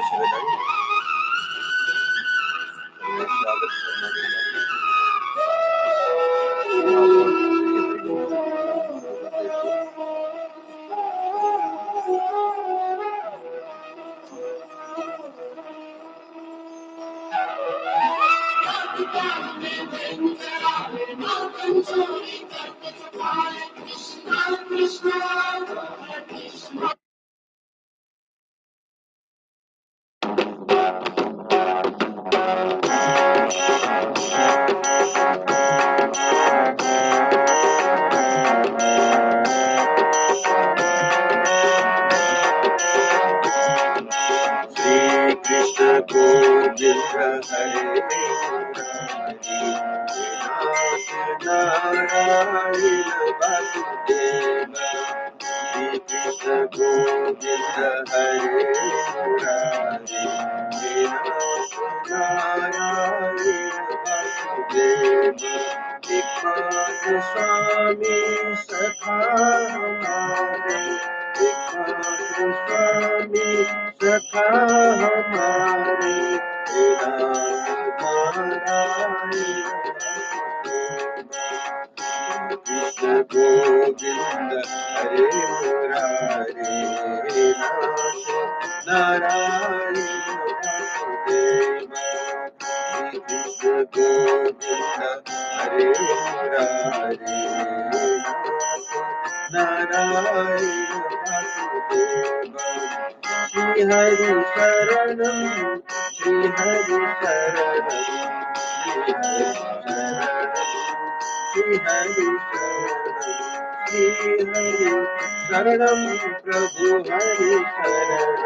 शिवदाई स्वागत करना श्री कृष्ण गोविंद हरे नारायण वासुदेव श्री कृष्ण गोविंद हरे मुरारी नारायण वासुदेव एकमात्र स्वामी सखा हमारे एकमात्र स्वामी सखा हमारे कृष्ण गोविंद हरे मुरारे नारायण वासुदेव कृष्ण गोविंद हरे मुरारे नारायण वासुदेव श्री हरि शरणम श्री हरि शरणम श्री हरि शरणम श्री हरि शरणम प्रभु हरि शरणम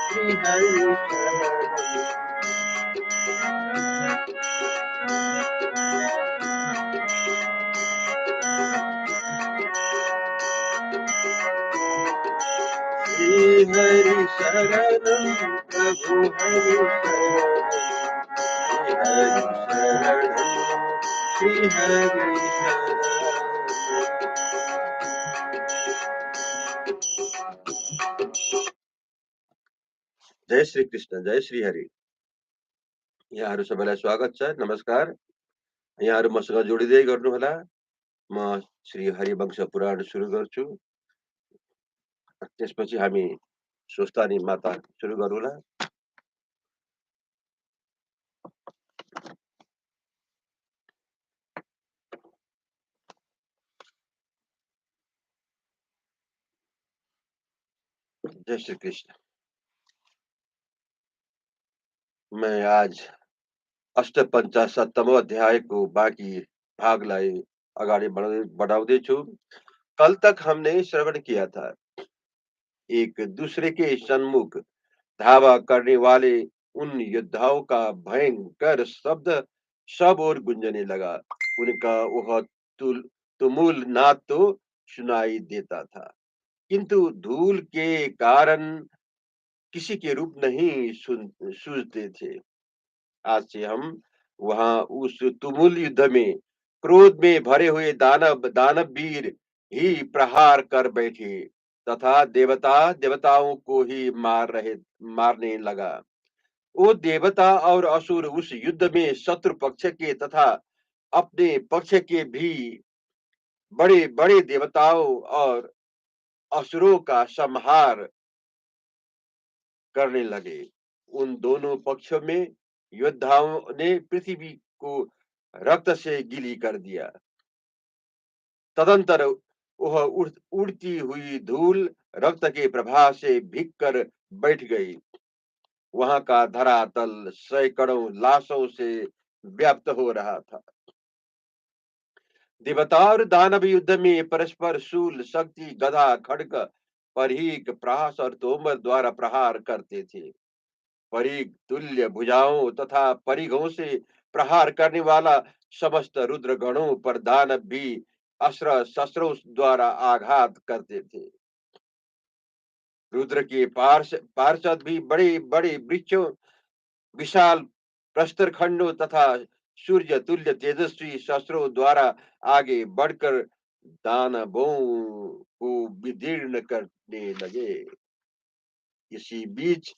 श्री हरि शरणम श्री हरि शरणम प्रभु हरि शरणम श्री हरि शरणम जय श्री कृष्ण जय श्री हरि यहाँहरु सबैलाई स्वागत छ नमस्कार यहाँहरु मसँग जोडिदै गर्नु होला म श्री हरिवंश पुराण सुरु गर्छु त्यसपछि हामी स्वस्थानी माता सुरु गरौँला जय श्री कृष्ण मैं आज अष्टपञ्चाशत्तमो अध्यायको बाँकी भागलाई अगाडि बढाउँदै छु कल तक हमने श्रवण किया था एक दूसरे के सन्मुख धावा करने वाले उन योद्धाओं का भयंकर शब्द सब ओर गूंजने लगा उनका वह तुमुल नाद तो सुनाई देता था किंतु धूल के कारण किसी के रूप नहीं सूझते थे आज से हम वहां उस तुमुल युद्ध में क्रोध में भरे हुए दानव वीर ही प्रहार कर बैठे तथा देवताओं को ही मारने लगा वो देवता और असुर उस युद्ध में शत्रु पक्ष के तथा अपने पक्ष के भी बड़े बड़े देवताओं और असुरों का संहार करने लगे उन दोनों पक्षों में योद्धाओं ने पृथ्वी को रक्त से गीली कर दिया तदंतर वह उड़ती हुई धूल रक्त के प्रभाव से भीग कर बैठ गई वहां का धरातल सैकड़ों लाशों से व्याप्त हो रहा था देवता और दानव युद्ध में परस्पर शूल शक्ति गदा खड्ग परीक प्रहास और तोमर द्वारा प्रहार करते थे परीग तुल्य भुजाओं तथा परिघों से प्रहार करने वाला समस्त रुद्र गणों पर दानव भी अस्त्र शस्त्रों द्वारा आघात करते थे रुद्र के पार्षद भी बड़े बड़े वृक्षों विशाल प्रस्तर खंडों तथा सूर्य तुल्य तेजस्वी शस्त्रों द्वारा आगे बढ़कर दानवों को विदीर्ण करने लगे। इसी बीच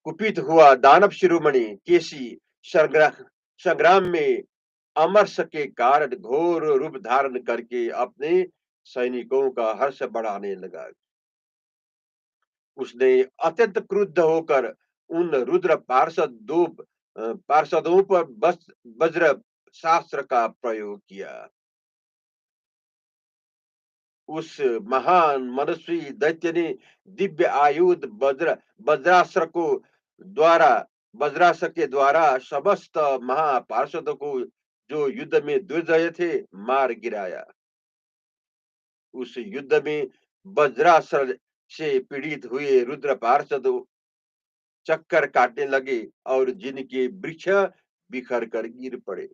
कुपित हुआ दानव शिरोमणि केसी संग्राम में अमरस के कारण घोर रूप धारण करके अपने सैनिकों का हर्ष बढ़ाने लगा। उसने अत्यंत क्रुद्ध होकर उन रुद्र पार्षदों पर वज्र शास्त्र का प्रयोग किया। उस महान मनस्वी दैत्य ने दिव्य आयुध वज्रास्त्र को द्वारा वज्रास्त्र के द्वारा समस्त महापार्षदों को जो युद्ध में दुर्जय थे मार गिराया। उस युद्ध में वज्रास्त्र से पीड़ित हुए रुद्र पार्षद चक्कर काटने लगे और जिनके वृक्ष बिखर कर गिर पड़े।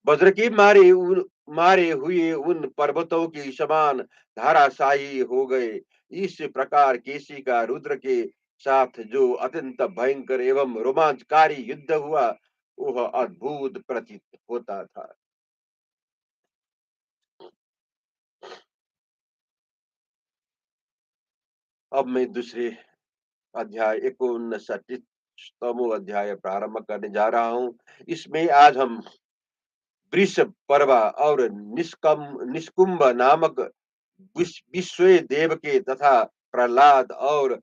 वज्र के मारे हुए उन पर्वतों के समान धाराशायी हो गए। इस प्रकार केसी का रुद्र के साथ जो अत्यंत भयंकर एवं रोमांचकारी युद्ध हुआ वह अद्भुत प्रतीत होता था। अब मैं दूसरे अध्याय 59 अध्याय प्रारंभ करने जा रहा हूँ। इसमें आज हम वृष पर्वा और निष्कुंभ नामक विश्व देव के तथा प्रहलाद और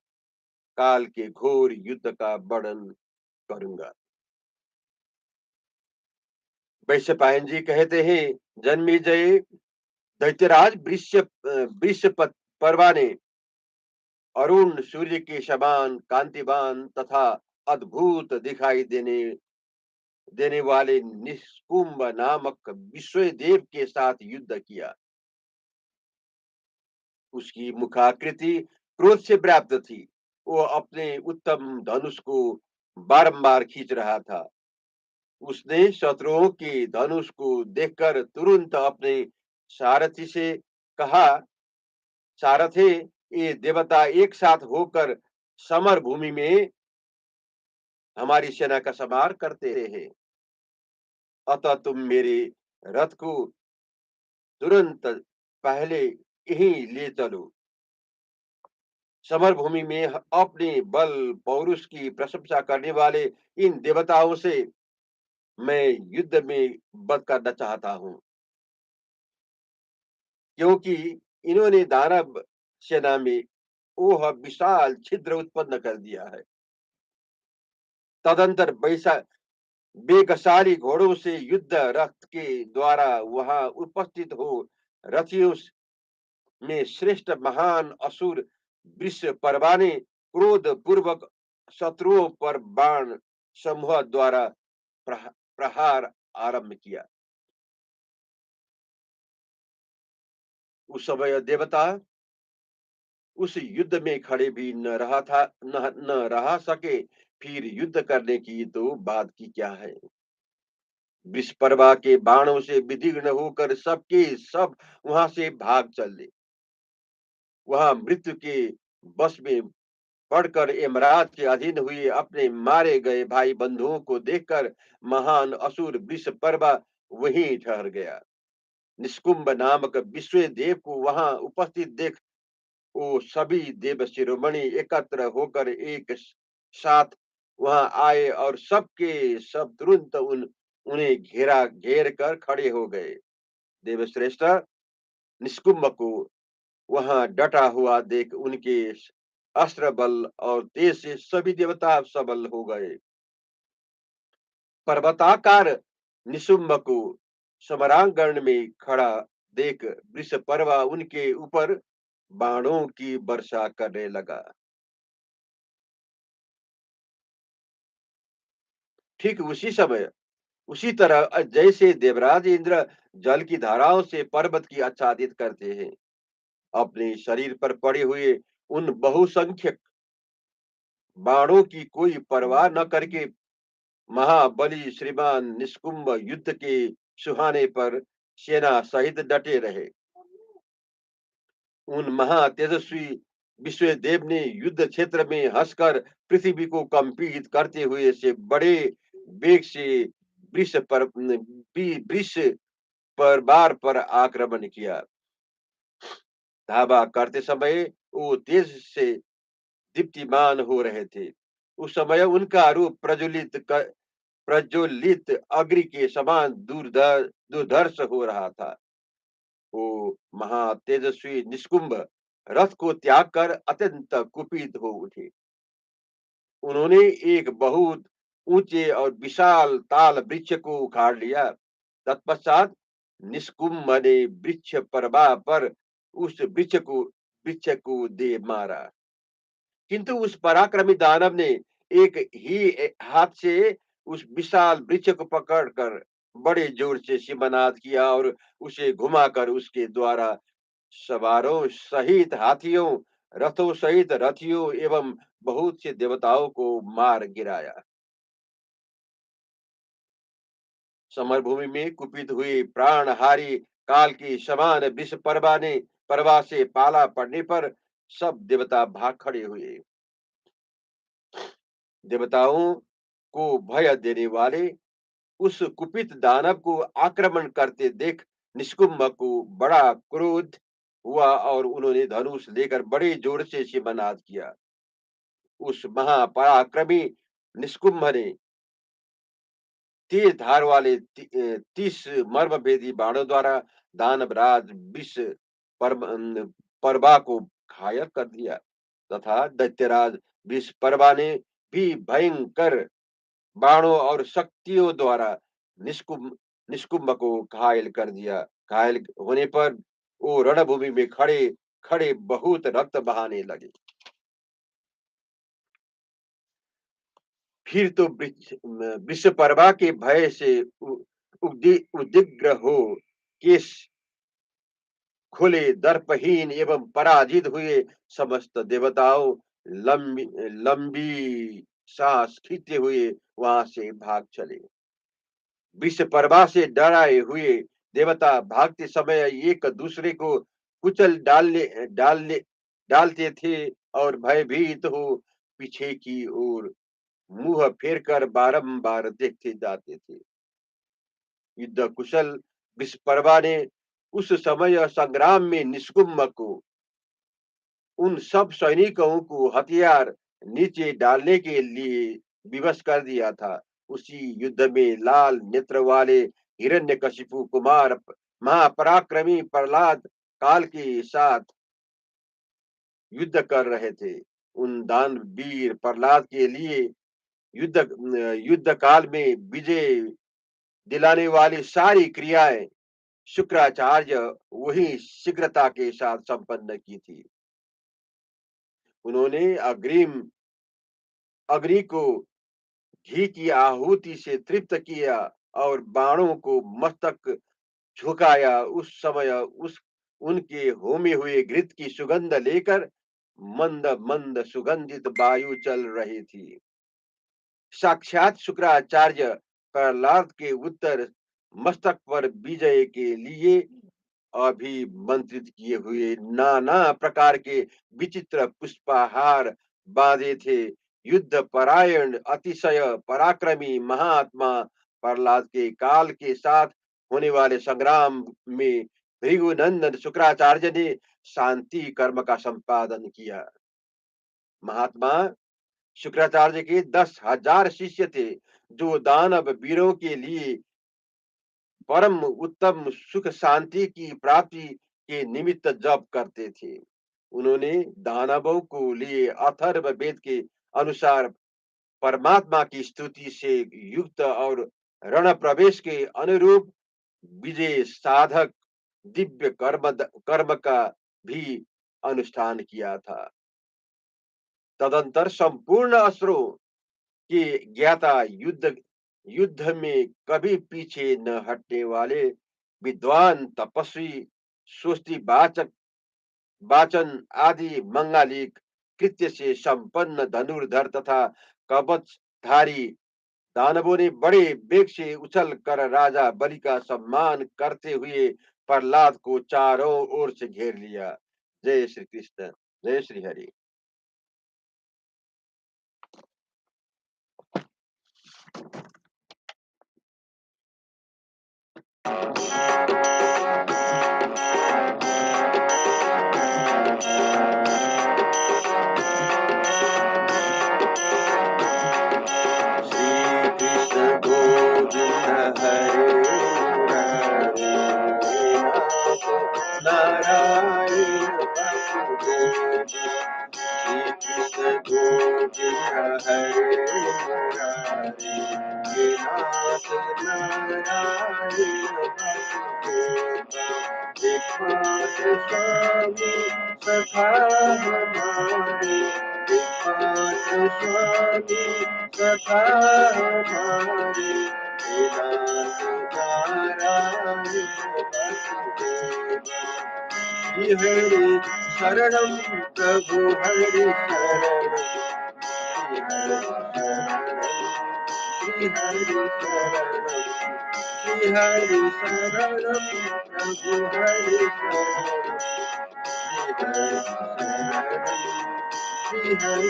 काल के घोर युद्ध का वर्णन करूंगा। वैश्य पायन जी कहते हैं, जन्मेजय दैत्यराज वृष पर्वा ने अरुण सूर्य के समान कांतिवान तथा अद्भुत दिखाई देने वाले निष्कुंभ नामक विश्वदेव के साथ युद्ध किया। उसकी मुखाकृति क्रोध से व्याप्त थी। वो अपने उत्तम धनुष को बारंबार खींच रहा था। उसने शत्रुओं के धनुष को देखकर तुरंत अपने सारथी से कहा, सारथे, ये देवता एक साथ होकर समर भूमि में हमारी सेना का संहार करते हैं। अतः तुम मेरे रथ को तुरंत पहले यहीं ले चलो। समर भूमि में अपने बल पौरुष की प्रशंसा करने वाले इन देवताओं से मैं युद्ध में वध करना चाहता हूँ, क्योंकि इन्होंने दानव सेना में वह विशाल छिद्र उत्पन्न कर दिया है। तदंतर वेगशाली घोड़ों से युद्ध रथ के द्वारा वहां उपस्थित हो रथियों में श्रेष्ठ महान असुर वृषपर्वा ने क्रोध पूर्वक शत्रुओं पर बाण समूह द्वारा प्रहार आरंभ किया। उस समय देवता उस युद्ध में खड़े भी न रहा सके, फिर युद्ध करने की तो बात की क्या है। विस्परवा के बाणों से विदीर्ण होकर सबके सब वहां से भाग चले। वहां मृत्यु के बस में पड़कर यमराज के अधीन हुए अपने मारे गए भाई बंधुओं को देखकर महान असुर विषपर्वा वहीं ठहर गया। निष्कुंभ नामक विश्व देव को वहां उपस्थित देख वो सभी देव शिरोमणि एकत्र होकर एक साथ वहां आए और सबके सब तुरंत उन्हें घेर कर खड़े हो गए। देवश्रेष्ठ निष्कुंभ को वहां डटा हुआ देख उनके अस्त्र बल और तेज से सभी देवता सबल हो गए। पर्वताकार निशुंभ को समरांगण में खड़ा देख वृषपर्वा उनके ऊपर बाणों की वर्षा करने लगा। ठीक उसी समय उसी तरह जैसे देवराज इंद्र जल की धाराओं से पर्वत की आच्छादित करते हैं, अपने शरीर पर पड़े हुए उन बहुसंख्यक बाणों की कोई परवाह न करके महाबली श्रीमान निष्कुंभ युद्ध के सुहाने पर सेना सहित डटे रहे। उन महा तेजस्वी विश्वदेव ने युद्ध क्षेत्र में हंसकर पृथ्वी को कंपित करते हुए से बड़े वेग से वृष परिवार पर आक्रमण किया। धावा करते समय वो तेज से दीप्तिमान हो रहे थे। उस समय उनका रूप प्रज्वलित अग्नि के समान दुर्धर्ष हो रहा था। वो महातेजस्वी निस्कुंभ रथ को त्याग कर अत्यंत कुपित हो उठे। उन्होंने एक बहुत ऊंचे और विशाल ताल वृक्ष को उखाड़ लिया। तत्पश्चात निस्कुंभ ने वृक्ष प्रभा पर उस वृक्ष को दे मारा। किंतु उस पराक्रमी दानव ने एक ही हाथ से उस विशाल वृक्ष को पकड़कर बड़े जोर से सिंहनाद किया और उसे घुमाकर उसके द्वारा सवारों सहित हाथियों, रथों सहित रथियों एवं बहुत से देवताओं को मार गिराया। समरभूमि में कुपित हुए प्राणहारी काल की समान विषपर्वा ने परवा से पाला पड़ने पर सब देवता भाग खड़े हुए। देवताओं को भय देने वाले उस कुपित दानव को आक्रमण करते देख निस्कुंभ को बड़ा क्रोध हुआ और उन्होंने धनुष लेकर बड़े जोर से सिंहनाद किया। उस महापराक्रमी निस्कुंभ ने तेज धार वाले 30 मर्मभेदी बाणों द्वारा दानवराज विष परवा को घायल कर दिया तथा दैत्यराज विषपर्वा ने भी भयंकर बाणों और शक्तियों द्वारा निष्कुंभ निष्कुंभ को घायल कर दिया। घायल होने पर वो रणभूमि में खड़े खड़े बहुत रक्त बहाने लगे। फिर तो विषपर्वा के भय से उद्विग्न हो केश खुले दर्पहीन एवं पराजित हुए समस्त देवताओं लंबी लंबी सांस खींचते हुए वहां से भाग चले। विषपर्वा से डराए हुए देवता भागते समय एक दूसरे को कुचल डालने डालते थे और भयभीत हो पीछे की ओर मुंह फेरकर बारंबार देखते जाते थे। युद्ध कुशल विषपर्वा ने उस समय संग्राम में निस्कुंभ को उन सब सैनिकों को हथियार नीचे डालने के लिए विवश कर दिया था। उसी युद्ध में लाल नेत्र वाले हिरण्यकशिपु कुमार महापराक्रमी प्रहलाद काल के साथ युद्ध कर रहे थे। उन दानवीर प्रहलाद के लिए युद्ध युद्ध काल में विजय दिलाने वाली सारी क्रियाएं शुक्राचार्य वही शीघ्रता के साथ संपन्न की थी। उन्होंने अग्नि को घी की आहुति से तृप्त किया और बाणों को मस्तक झुकाया। उस समय उस उनके होमे हुए घृत की सुगंध लेकर मंद मंद सुगंधित वायु चल रही थी। साक्षात शुक्राचार्य प्रहलाद के उत्तर मस्तक पर विजय के लिए अभिमंत्रित किए हुए नाना प्रकार के विचित्र पुष्पहार बांधे थे। युद्ध परायण अतिशय पराक्रमी महात्मा प्रहलाद के काल के साथ होने वाले संग्राम में भृगुनंदन शुक्राचार्य ने शांति कर्म का संपादन किया। महात्मा शुक्राचार्य के 10,000 शिष्य थे जो दानव वीरों के लिए परम उत्तम सुख शांति की प्राप्ति के निमित्त जप करते थे। उन्होंने दानवों को लिए अथर्व वेद के अनुसार परमात्मा की स्तुति से युक्त और रण प्रवेश के अनुरूप विजय साधक दिव्य कर्म का भी अनुष्ठान किया था। तदंतर संपूर्ण असुरों के ज्ञाता युद्ध युद्ध में कभी पीछे न हटने वाले विद्वान तपस्वी स्वस्ति वाचन आदि मंगालिक कृत्य से संपन्न धनुर्धर तथा कवचधारी दानवों ने बड़े वेग से उछल कर राजा बलि का सम्मान करते हुए प्रहलाद को चारों ओर से घेर लिया। जय श्री कृष्ण। जय श्री हरि। हरे मुरारी, हे नाथ नारायण वासुदेव। श्री कृष्ण गोविंद हरे मुरारी, हे नाथ नारायण वासुदेव। एकमात्र स्वामी सखा हमारे, एकमात्र स्वामी सखा हमारे, हे नाथ नारायण वासुदेव। श्री हरि शरणं प्रभु हरि शरणं, श्री हरि शरणं, श्री हरि शरणं, श्री हरि शरणं प्रभु हरि शरणं, श्री हरि शरणं, श्री हरि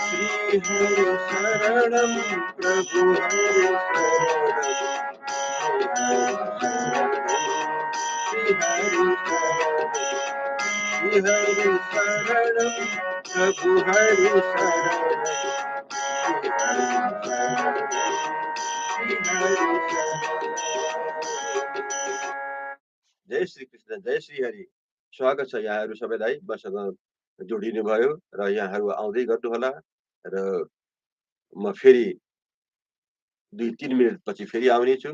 श्री हरि शरणं प्रभु हरि शरणं, श्री हरि शरणं, श्री हरि शरणं, श्री हरि शरणं प्रभु हरि शरणं, श्री हरि शरणं, श्री हरि शरणं। जय श्री कृष्ण, जय श्री हरि। स्वागत छ यहाँहरू सबैलाई मसँग जोडिनुभयो र यहाँहरू आउँदै गर्नुहोला र म फेरि 2-3 मिनेटपछि फेरि आउनेछु।